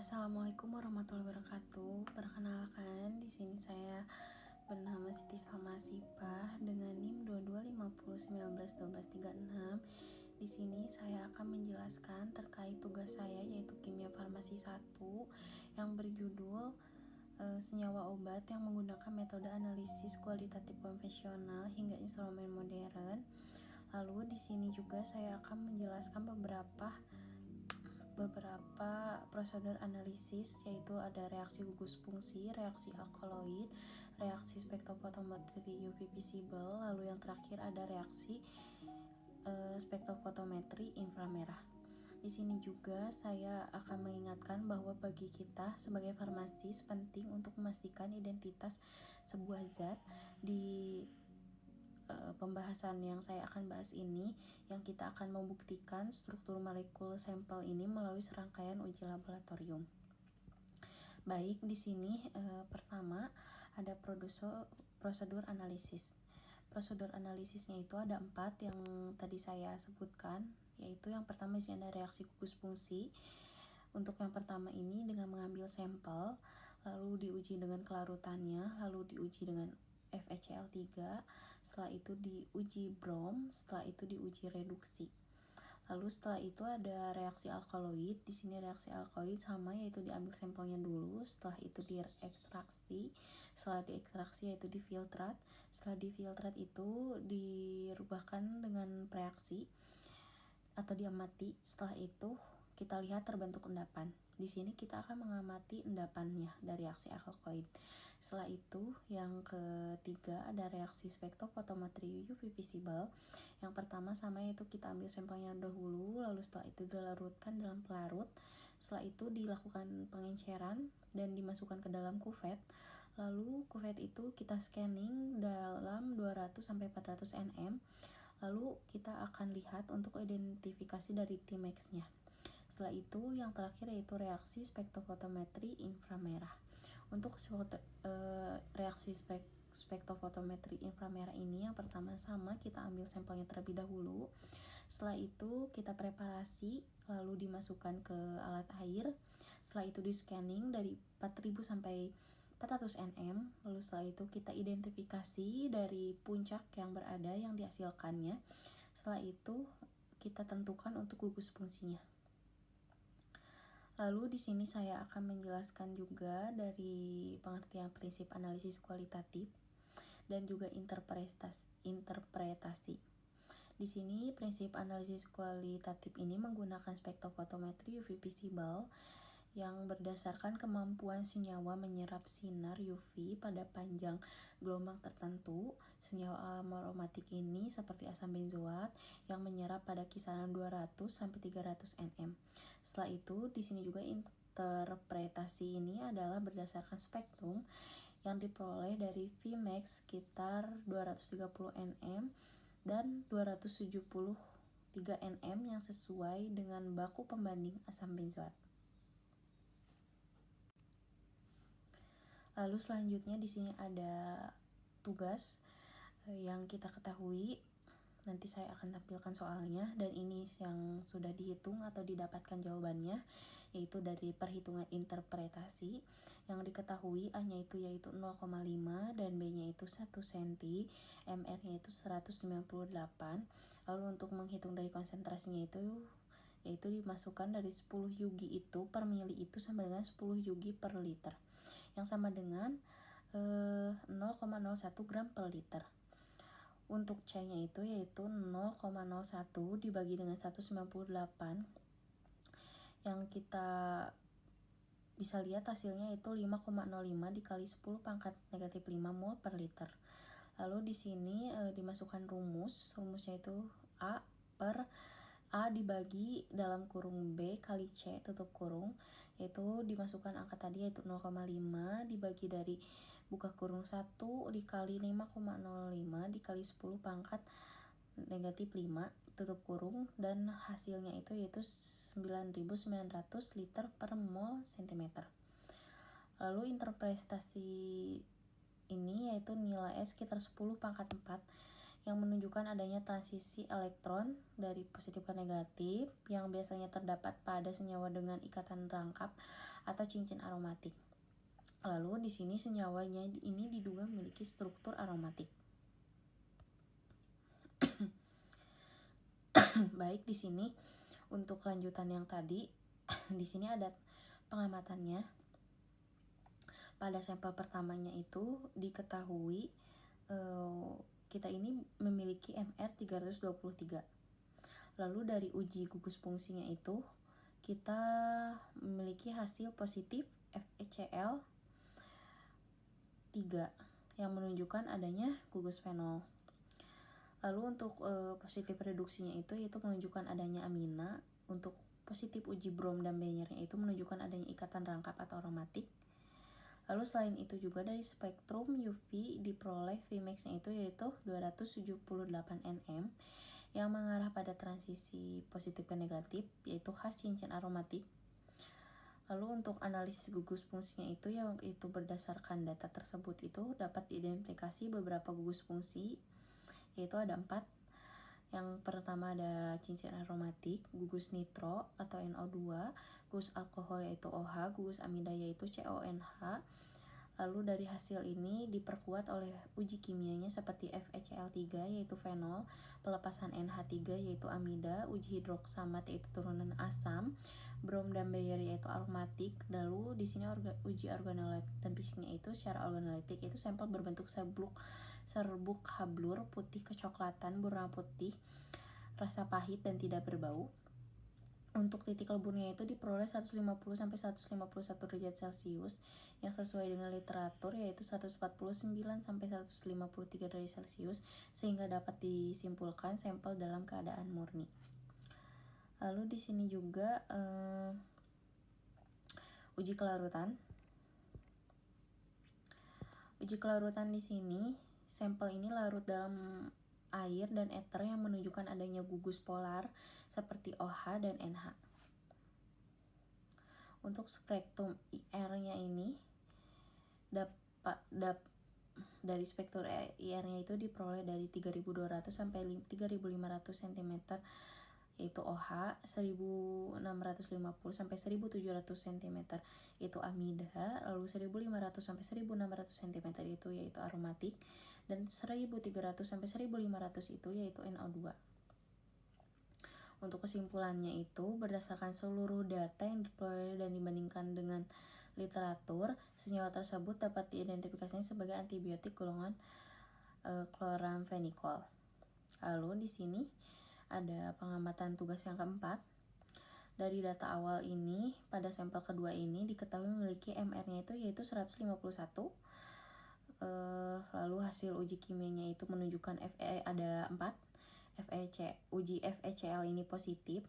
Assalamualaikum warahmatullahi wabarakatuh. Perkenalkan, di sini saya bernama Siti Salma Sipah dengan NIM 2250191236. Di sini saya akan menjelaskan terkait tugas saya yaitu Kimia Farmasi 1 yang berjudul senyawa obat yang menggunakan metode analisis kualitatif konvensional hingga instrumen modern. Lalu di sini juga saya akan menjelaskan beberapa prosedur analisis, yaitu ada reaksi gugus fungsi, reaksi alkaloid, reaksi spektrofotometri UV visible, lalu yang terakhir ada reaksi spektrofotometri inframerah. Di sini juga saya akan mengingatkan bahwa bagi kita sebagai farmasis penting untuk memastikan identitas sebuah zat. Di pembahasan yang saya akan bahas ini, yang kita akan membuktikan struktur molekul sampel ini melalui serangkaian uji laboratorium. Baik, di sini pertama ada prosedur analisis. Prosedur analisisnya itu ada 4 yang tadi saya sebutkan, yaitu yang pertama di sini ada reaksi gugus fungsi. Untuk yang pertama ini dengan mengambil sampel, lalu diuji dengan kelarutannya, lalu diuji dengan FeCl3, setelah itu diuji brom, setelah itu diuji reduksi. Lalu setelah itu ada reaksi alkaloid. Di sini reaksi alkaloid sama, yaitu diambil sampelnya dulu, setelah itu diekstraksi, setelah diekstraksi yaitu difiltrat, setelah difiltrat itu dirubahkan dengan preaksi atau diamati. Setelah itu kita lihat terbentuk endapan. Di sini kita akan mengamati endapannya dari reaksi alkaloid. Setelah itu yang ketiga ada reaksi spektrofotometri UV visible. Yang pertama sama, yaitu kita ambil sampelnya dahulu, lalu setelah itu dilarutkan dalam pelarut. Setelah itu dilakukan pengenceran dan dimasukkan ke dalam kuvet. Lalu kuvet itu kita scanning dalam 200-400 nm. Lalu kita akan lihat untuk identifikasi dari Tmax-nya. Setelah itu yang terakhir yaitu reaksi spektrofotometri inframerah. Untuk reaksi spektrofotometri inframerah ini yang pertama sama, kita ambil sampelnya terlebih dahulu. Setelah itu kita preparasi, lalu dimasukkan ke alat air. Setelah itu di scanning dari 4000 sampai 400 nm. Lalu setelah itu kita identifikasi dari puncak yang berada yang dihasilkannya. Setelah itu kita tentukan untuk gugus fungsinya. Lalu di sini saya akan menjelaskan juga dari pengertian prinsip analisis kualitatif dan juga interpretasi. Di sini prinsip analisis kualitatif ini menggunakan spektrofotometri UV visible yang berdasarkan kemampuan senyawa menyerap sinar UV pada panjang gelombang tertentu. Senyawa aromatik ini seperti asam benzoat yang menyerap pada kisaran 200-300 nm. Setelah itu di sini juga interpretasi ini adalah berdasarkan spektrum yang diperoleh dari Vmax sekitar 230 nm dan 273 nm yang sesuai dengan baku pembanding asam benzoat. Lalu selanjutnya di sini ada tugas yang kita ketahui. Nanti saya akan tampilkan soalnya, dan ini yang sudah dihitung atau didapatkan jawabannya, yaitu dari perhitungan interpretasi. Yang diketahui A-nya itu yaitu 0,5 dan B-nya itu 1 cm, MR-nya itu 198. Lalu untuk menghitung dari konsentrasinya itu yaitu dimasukkan dari 10 yugi itu per mili itu sama dengan 10 yugi per liter, yang sama dengan 0,01 gram per liter. Untuk C-nya itu yaitu 0,01 dibagi dengan 198, yang kita bisa lihat hasilnya itu 5,05 dikali 10 pangkat negatif 5 mol per liter. Lalu di sini dimasukkan rumusnya itu A dibagi dalam kurung B kali C tutup kurung, yaitu dimasukkan angka tadi yaitu 0,5 dibagi dari buka kurung 1 dikali 5,05 dikali 10 pangkat negatif 5 tutup kurung, dan hasilnya itu yaitu 9.900 liter per mol cm. Lalu interpretasi ini yaitu nilai S sekitar 10 pangkat 4, yang menunjukkan adanya transisi elektron dari positif ke negatif yang biasanya terdapat pada senyawa dengan ikatan rangkap atau cincin aromatik. Lalu di sini senyawanya ini diduga memiliki struktur aromatik. Baik, di sini untuk lanjutan yang tadi, di sini ada pengamatannya. Pada sampel pertamanya itu diketahui kita ini memiliki MR 323. Lalu dari uji gugus fungsinya itu kita memiliki hasil positif FeCl 3 yang menunjukkan adanya gugus fenol. Lalu untuk positif reduksinya itu menunjukkan adanya amina. Untuk positif uji brom dan Bayernya itu menunjukkan adanya ikatan rangkap atau aromatik. Lalu selain itu juga dari spektrum UV diperoleh Vmax-nya itu yaitu 278 nm yang mengarah pada transisi positif ke negatif yaitu khas cincin aromatik. Lalu untuk analisis gugus fungsinya itu berdasarkan data tersebut itu dapat diidentifikasi beberapa gugus fungsi yaitu ada 4. Yang pertama ada cincin aromatik, gugus nitro atau NO2, gugus alkohol yaitu OH, gugus amida yaitu CONH. Lalu dari hasil ini diperkuat oleh uji kimianya seperti FeCl3 yaitu fenol, pelepasan NH3 yaitu amida, uji hidroksamat yaitu turunan asam, brom dan Bayer yaitu aromatik. Lalu di sini uji organoleptiknya itu secara organoleptik itu sampel berbentuk serbuk hablur putih kecoklatan berwarna putih, rasa pahit dan tidak berbau. Untuk titik leburnya itu diperoleh 150 sampai 151 derajat Celcius yang sesuai dengan literatur yaitu 149 sampai 153 derajat Celcius sehingga dapat disimpulkan sampel dalam keadaan murni. Lalu di sini juga uji kelarutan. Uji kelarutan di sini sampel ini larut dalam air dan ether yang menunjukkan adanya gugus polar seperti OH dan NH. Untuk spektrum IR-nya ini dari spektrum IR-nya itu diperoleh dari 3.200 sampai 3.500 cm yaitu OH, 1.650 sampai 1.700 cm itu amida, lalu 1.500 sampai 1.600 cm itu yaitu aromatik, dan 1.300 sampai 1.500 itu yaitu NO2. Untuk kesimpulannya itu berdasarkan seluruh data yang diperoleh dan dibandingkan dengan literatur, senyawa tersebut dapat diidentifikasikan sebagai antibiotik golongan chloramphenicol. Lalu di sini ada pengamatan tugas yang keempat. Dari data awal ini, pada sampel kedua ini diketahui memiliki MR-nya itu yaitu 151. Lalu hasil uji kimianya itu menunjukkan ada 4. Uji FeCl ini positif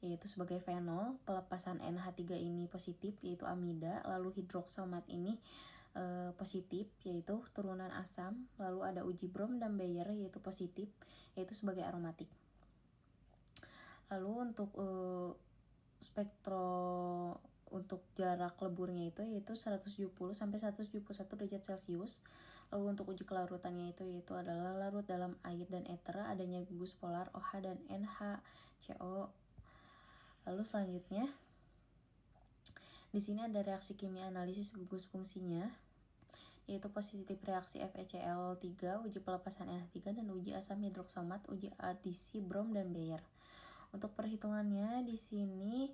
yaitu sebagai fenol, pelepasan NH3 ini positif yaitu amida, lalu hidroksamat ini positif yaitu turunan asam, lalu ada uji brom dan Bayer yaitu positif yaitu sebagai aromatik. Lalu untuk untuk jarak leburnya itu yaitu 170 sampai 171 derajat Celcius. Lalu untuk uji kelarutannya itu adalah larut dalam air dan ether, adanya gugus polar OH dan NH/CO. Lalu selanjutnya di sini ada reaksi kimia analisis gugus fungsinya yaitu positif reaksi FeCl3, uji pelepasan NH3 dan uji asam hidroksamat, uji adisi brom dan Bayer. Untuk perhitungannya di sini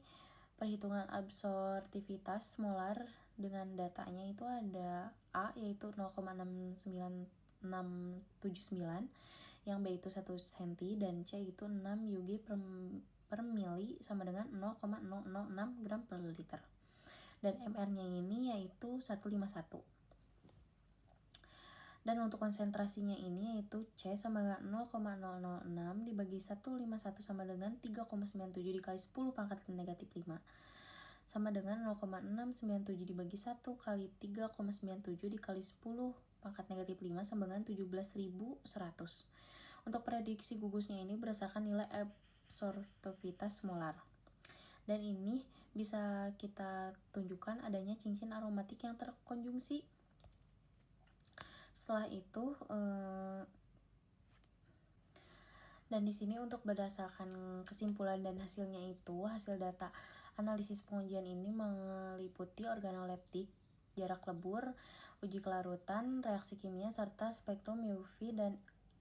perhitungan absorptivitas molar dengan datanya itu ada A yaitu 0,69679, yang B itu 1 cm dan C itu 6 Ug per mili sama dengan 0,006 gram per liter. Dan MR-nya ini yaitu 151. Dan untuk konsentrasinya ini yaitu C sama dengan 0,006 dibagi 151 sama dengan 3,97 dikali 10 pangkat negatif 5 sama dengan 0,697 dibagi 1 kali 3,97 dikali 10 pangkat negatif 5 sama dengan 17.100. Untuk prediksi gugusnya ini berdasarkan nilai absorptivitas molar. Dan ini bisa kita tunjukkan adanya cincin aromatik yang terkonjungsi. Setelah itu Dan di sini untuk berdasarkan kesimpulan dan hasilnya itu, hasil data analisis pengujian ini meliputi organoleptik, jarak lebur, uji kelarutan, reaksi kimia, serta spektrum UV dan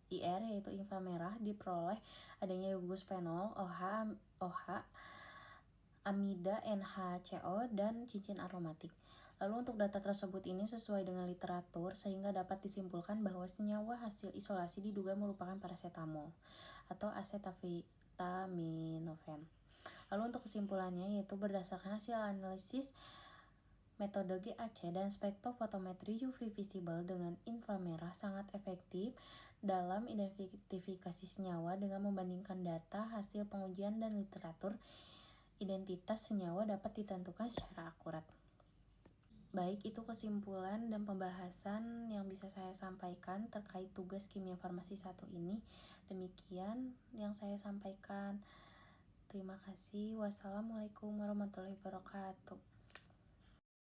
IR yaitu inframerah diperoleh adanya gugus fenol, OH, amida, NHCO, dan cincin aromatik. Lalu untuk data tersebut ini sesuai dengan literatur sehingga dapat disimpulkan bahwa senyawa hasil isolasi diduga merupakan paracetamol atau acetaminophen. Lalu untuk kesimpulannya yaitu berdasarkan hasil analisis metode GAC dan spektrofotometri UV visible dengan inframerah sangat efektif dalam identifikasi senyawa dengan membandingkan data hasil pengujian dan literatur. Identitas senyawa dapat ditentukan secara akurat. Baik, itu kesimpulan dan pembahasan yang bisa saya sampaikan terkait tugas kimia farmasi 1 ini. Demikian yang saya sampaikan. Terima kasih. Wassalamualaikum warahmatullahi wabarakatuh.